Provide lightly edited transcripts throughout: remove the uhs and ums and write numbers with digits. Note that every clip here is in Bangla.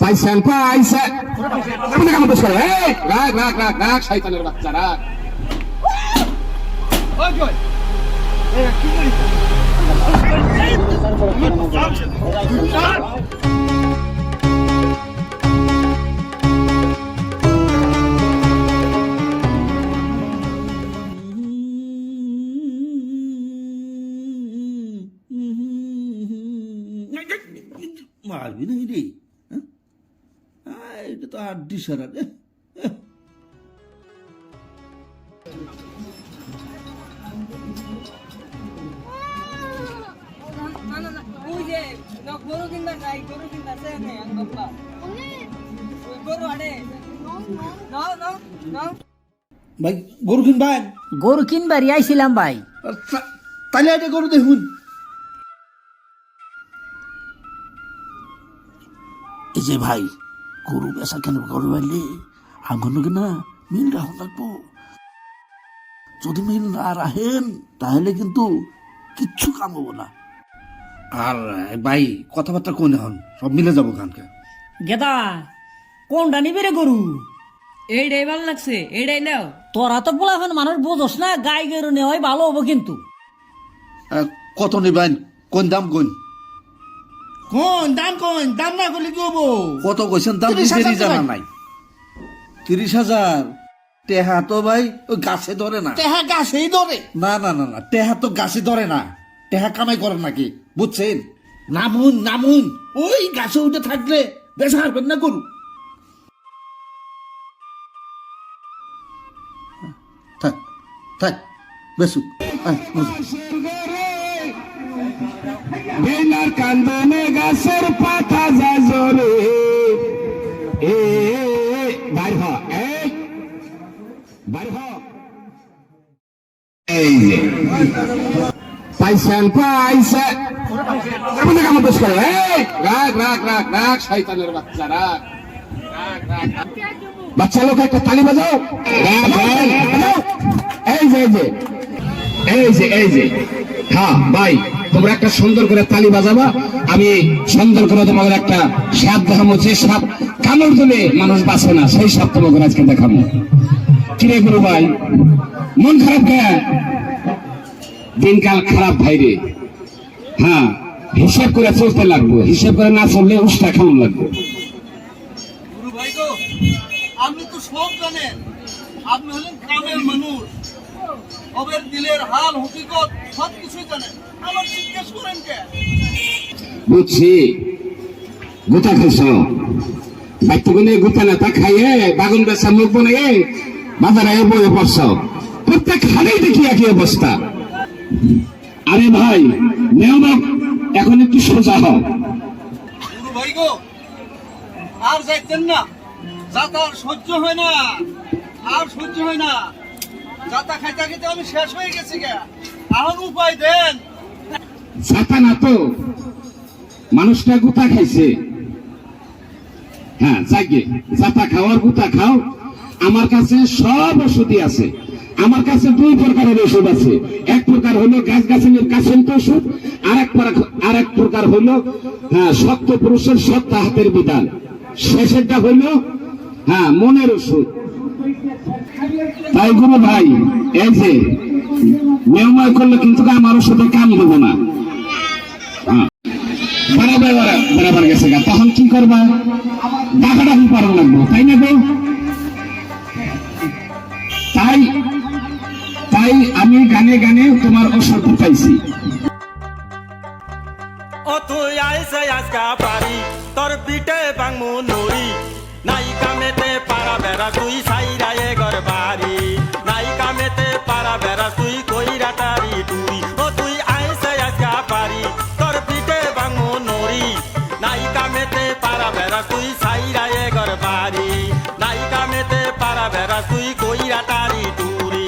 পাইছেন পাইছে আপনি কেমন দোষ করে রাগ রাগ রাগ রাগ শয়তানের বাচ্চা রাগ মারবি না রে? এটা তো আড্ডি সারা রে। ভাই গরু কিনবেন? গরু কিনবারই আইছিলাম ভাই। তাহলে এটা গরু দেখুন। এই যে ভাই গরু বেচা কেন গরু বাড়লে আগুন না মিল রাখুন লাগবো। যদি মিল না রাখেন তাহলে কিন্তু কিচ্ছু কাম হবো না। আর ভাই কথাবার্তা কোন হন সব মিলে যাবো খানকে। গেদা কোনটা নিবি রে গরু? এইটাই ভালো লাগছে, এইটাই নাও। তোরা তো বলা এখন মানুষ বোঝস না, গাই গরু নেওয়াই ভালো হবো কিন্তু। কত নিবেন? কোন দাম কোন? কোন দাম কোন? দাম না করলে কি হবো? কত কইছেন দাম? 30,000 জানা নাই। 30,000 টেহা তো ভাই ওই গাছে ধরে না। টেহা গাছেই ধরে না। না না না টেহা তো গাছে ধরে না। টেহা কামাই করে নাকি বুঝছেন? নামুন নামুন, ওই গাছে উঠে থাকলে বেশ হারবেন না গরু। থাক থাক বেশু বেলার কান্দনে গাছের পাতা যায় জোরে এ বাইর হ বাইর হ এই যে পাইছেন পাইছে আপনি কেমন দোষ করে রাগ রাগ রাগ রাগ শয়তানের বাচ্চা রাগ রাগ রাগ বাচ্চা লোক একটা তালি বাজাও রাগ রাগ এই যে এই যে এই যে হ্যাঁ ভাই তোমরা একটা সুন্দর করে তালি বাজাবা, আমি সুন্দর করে তোমাদের একটা সাপ দেখাবো, যে সাপ কামড় দিলে মানুষ বাঁচে না সেই সাপ তোমাদের আজকে দেখাবো। কিরে গুরু ভাই মন খারাপ কে? দিনকাল খারাপ ভাই রে। হ্যাঁ হিসাব করে চলতে লাগবো, হিসাব করে না চললে উষ্টা কেমন লাগবে। গুরু ভাই গো আপনি তো সব জানেন, আপনি হলেন গ্রামের মানুষ, ওদের দিলের হাল হকিকত সবকিছুই জানেন, আমার জিজ্ঞেস করেন কে? বুঝছি গোটা খাইছ বাচ্চাগুলো গোটা নেতা খাইয়ে বাগুন বেচা মুখ বানিয়ে বাজারে বয়ে পড়ছ, প্রত্যেক হারেই দেখি একই অবস্থা। আরে ভাই নেওয়া এখন একটু সোজা হও। গুরু ভাই গো আর যাইতেন না, যাতা আর সহ্য হয় না, আর সহ্য হয় না। যাতা খাইতে খাইতে আমি শেষ হয়ে গেছি গে, এখন উপায় দেন। ছাতা না তো মানুষটা গুতা খাইছে। হ্যাঁ যাকে যাতা খাওয়ার গুতা খাও, আমার কাছে সব ওষুধই আছে। আমার কাছে 2 প্রকারের ওষুধ আছে। এক প্রকার হলো গাছ গাছালির কাছেন্ত ওষুধ, আর এক প্রকার হলো হ্যাঁ সত্য পুরুষের সত্য হাতের বিধান, শেষেরটা হলো হ্যাঁ মনের ওষুধ। তাই গুরু ভাই এই যে নিয়ময় করলে কিন্তু আমার ওষুধে কাম দেবো না। বরাবর গেছে গা, তখন কি করবা? ডাকাডাকি করা লাগবো, তাই না গো? তাই তাই আমি গানে গানে তোমার ওষুধ পাইছি। ও তুই আইসে আজকা পারি তোর পিঠে বাংমু নড়ি, নাই কামেতে পারা বেড়া তুই সাইরায়ে ঘর বাড়ি, নাই কামেতে পারা বেড়া তুই কইরা তারি টুরি। ও তুই আইসে আজকা পারি তোর পিঠে বাংমু নড়ি, নাই কামেতে পারা বেড়া তুই সাইরায়ে ঘর বাড়ি, নাই কামেতে পারা বেড়া তুই কইরা তারি টুরি।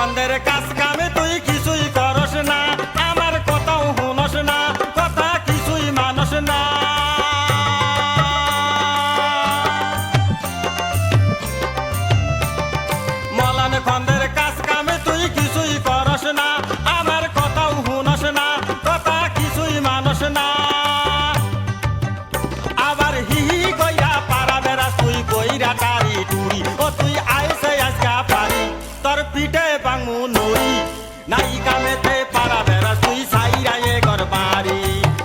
খন্দের কাজ কামে তুই কিছুই করস না, আমার কথাও শুনস না, কথা কিছুই মানস না। মলান খন্দের কাজ কামে তুই কিছুই করস না, আমার কথাও শুনস না, কথা কিছুই মানস না। আবার হিহি কইরা পারা বেড়াস তুই কইরা টারি টুরি, ও তুই আইসে আজকা পারি তোর পিঠে বাংমু নড়ি। নাই কামেতে পারা বেড়াস তুই সাইরা এ ঘর বাড়ি,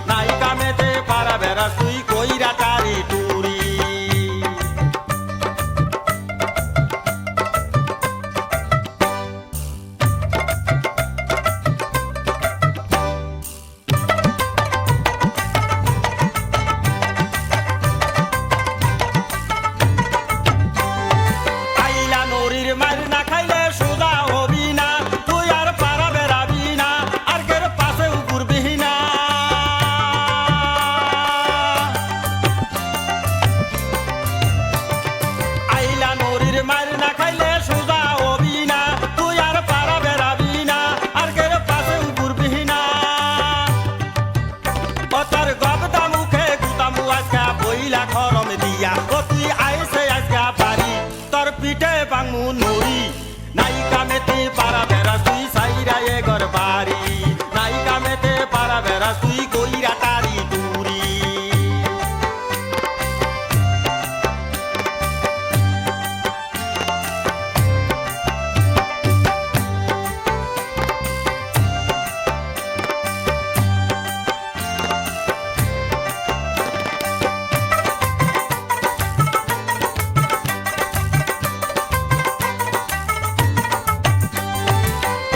নাই কামেতে পারা বেড়াস তুই কইরা টারি টুরি। আইলা নরির মার না খাইলে সুদা হবি না, তুই আর পারা বেড়াবি না, আর কের পাশে ঘুরবি না। আইলা নরির মার না খাইলে সুদা হবি না, তুই আর পারা বেড়াবি না, আর কের পাশে ঘুরবি না। ও তোর গবদা মুখে গুতামু আজকা বইলা খরম দিয়া, ও তুই আইসে আজকা পারি তোর পিঠে বাংমু নড়ি। নাই কামেতে পারা বেড়া তুই সাইরা এ ঘর বাড়ি, নাই কামেতে পারা বেড়া তুই কইরা টারি টুরি।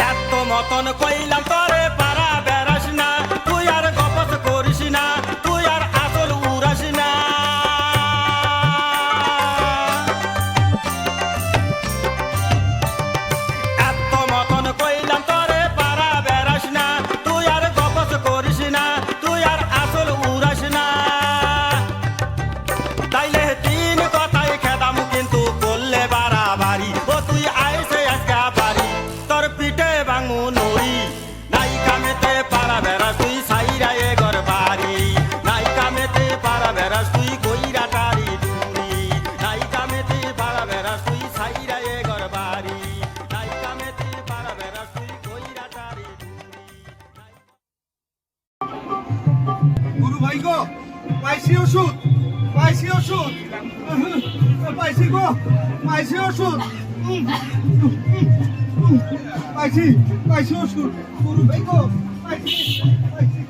এত মতন কইলাম তরে পারা বেড়াস না, তুই আর গপস করিস না, তুই আর আসল উড়াস না। এত মতন কইলাম তরে পারা বেড়াস না, তুই আর গপস করিস না, তুই আর আসল উড়াস না। তাইলে তিন কথাই খেদাম কিন্তু করলে বাড়াবাড়ি, ও তুই আইসে আজকা পারি তোর পিঠে বাংমু নড়ি। নাই কামেতে পারা বেড়াস তুই সাইরা এ ঘর বাড়ি, নাই কামেতে পারা বেড়াস তুই কইরা টারি টুরি, নাই কামেতে পারা বেড়াস তুই সাইরা এ ঘর বাড়ি, নাই কামেতে পারা বেড়াস তুই কইরা টারি টুরি। গুরু ভাই গো, পাইছি ওষুধ, পাইছি ওষুধ, পাইছি গো, পাইছি ওষুধ, পাইছি, পাইছি ওষুধ, গুরু ভাই গো, পাইছি, পাইছি।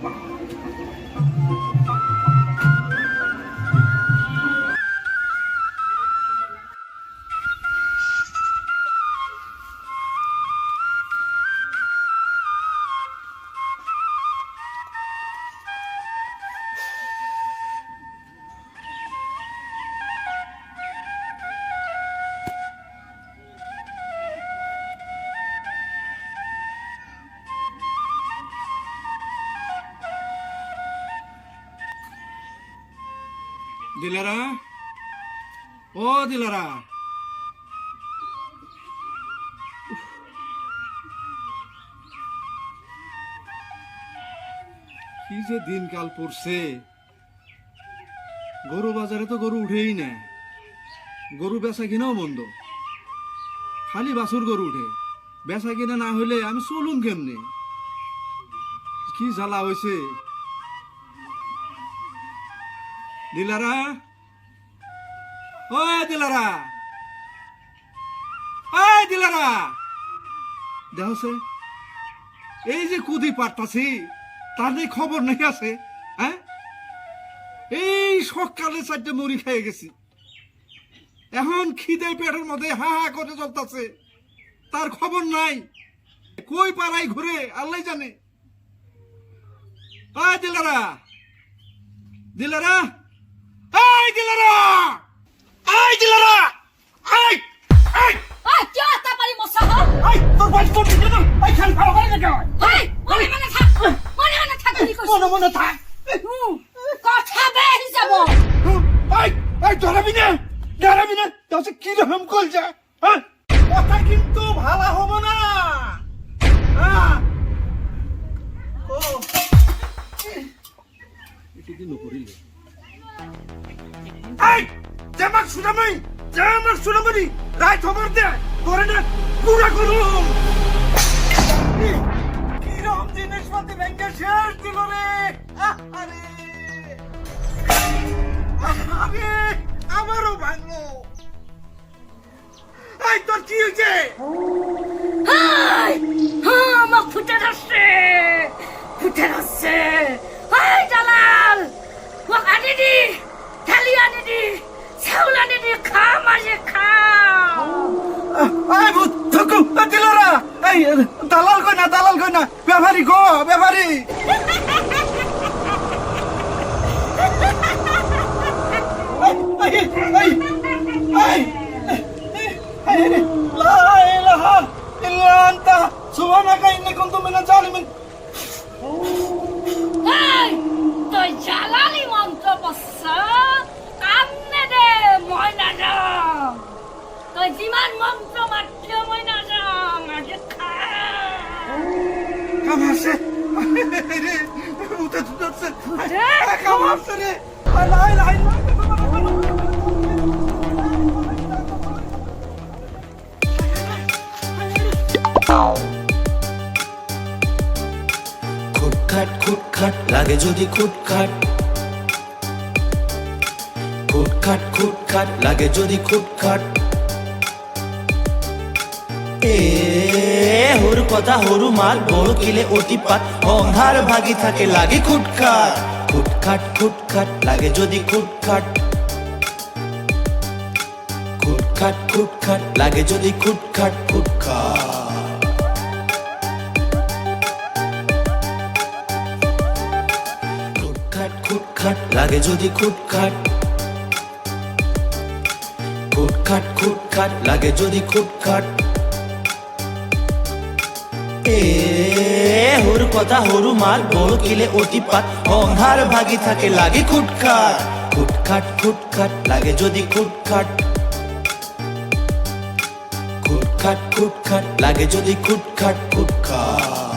দিলারা, ও দিলারা, কি যে দিনকাল পড়ছে, গরু বাজারে তো গরু উঠেই না, গরু বেচা কিনাও বন্ধ, খালি বাছুর গরু উঠে, বেচা কিনা না হইলে আমি চলুন কেমনে, কি জ্বালা হয়েছে। দিলারা, ও দিলারা, এই দিলারা, দেখছে এই যে কুদি পারতাছি তার নেই খবর নেই আছে, হ্যাঁ এই সকালে 4টে মুড়ি খেয়ে গেছি, এখন খিদে পেটের মধ্যে হা হা করে চলতেছে, তার খবর নাই, কই পাড়াই ঘুরে আল্লাহ জানে। আয় দিলারা, দিলারা, এই দিলারা, এই দিলারা, এই এই আই কি আতা পারি মশা হ এই তোর বাড়ি কোন দিকে না, এই খালি ভালো করে না এই মনে মনে থাক, মনে মনে থাক কি কইছ, মনে মনে থাক, কথা বের যাব। এই এই ধরাবি না, ধরাবি না, তাহলে কি রকম কল যা, হ্যাঁ কথা কিন্তু ভালো হবে না। সুনামাই যা আমার সুনামানি রায় খবর দে করে না পুরা করুম কিরম জিনিসপাতি ব্যাংকে শেষ দিল রে আরে আরে আমারও ভাঙলো এই তোর কি হয়েছে হাই হ্যাঁ আমার ফুটে যাচ্ছে হাই জালাল ও আনি দি থালি আনি দি চাউল আনি দি খা মাঝে খা এই ভূত থকু দিলরা এই দালাল কই না ব্যাপারী গো ব্যাপারী لا إله إلا أنت سبحانك إني كنت من الظالمين হাই তুই জালালি মন্ত্র বসা কান্নে দে ময়না যাম তুই যিমান মন্ত্র মাত্র ময়না যাম আগে খা কামাসে রে উঠে যাচ্ছে কামাসে রে لا إله إلا أنت খুটখাট খুটখাট লাগে যদি খুটখাট খুটখাট খুটখাট লাগে যদি খুটখাট হরু কথা হরু মাল বড় কিলে অতিপাত অন্ধার ভাগি থাকে লাগে খুটখাট খুটখাট খুটখাট লাগে যদি খুটখাট খুটখাট খুটখাট লাগে যদি খুটখাট খুটখাট খুটখাট লাগে যদি খুটখাট খুটখাট খুটখাট লাগে যদি খুটখাট হরু কথা হরু মাল বড় কিলে অতিপাত অন্ধার ভাগি থাকে লাগে খুটখাট খুটখাট খুটখাট লাগে যদি খুটখাট খুটখাট খুটখাট লাগে যদি খুটখাট খুটখাট